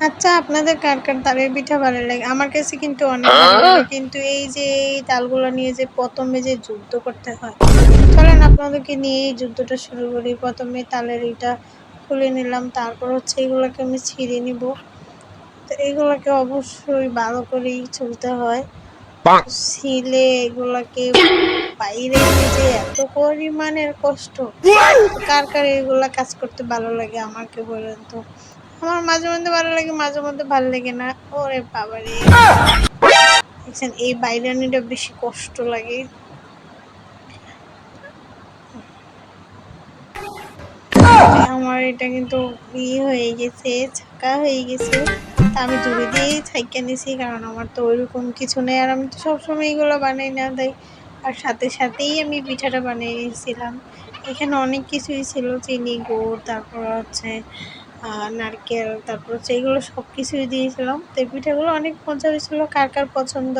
আচ্ছা, আপনাদের কার, কার তালের পিঠা ভালো লাগে? আমার কাছে কিন্তু অনেক ভালো লাগে। কিন্তু এই যে এই তালগুলো নিয়ে যে ১ম এ যে যুদ্ধ করতে হয়। চলেন আপনাদেরকে নিয়ে এই যুদ্ধটা শুরু করি। ১ম এ তালের এটা খুলে নিলাম। তারপর হচ্ছে এগুলোকে আমি ছিঁড়ে নিব। তো এগুলোকে অবশ্যই ভালো করেই ছুলতে হয়। ছিলে এগুলাকে বাইরে নিয়ে যে এত পরিমাণের কষ্ট। কার, কার এগুলা কাজ করতে ভালো লাগে আমাকে বলেন তো? আমার মাঝে মধ্যে ভালো লাগে, মাঝে মধ্যে ভালো লাগে না। ওরে বাবারে! দেখছেন এই বাইরানিটা বেশি কষ্ট লাগে। আমার এটা কিন্তু হয়ে গেছে, ছাঁকা হয়ে গেছে। তা আমি জুড়ি দিয়েই ছাইক্কা নিছি কারণ আমার তো ওইরকম কিছু নেই। আর আমি তো সবসময় এগুলো বানাই না তাই। আর সাথে সাথেই আমি পিঠাটা বানিয়ে নিয়েছিলাম। এখানে অনেক কিছুই ছিল চিনি, গুড়, তারপর হচ্ছে নারকেল, তারপর হচ্ছে এগুলো সব কিছুই দিয়েছিলাম। তো এই পিঠাগুলো অনেক মজা হয়েছিল। কার, কার পছন্দ?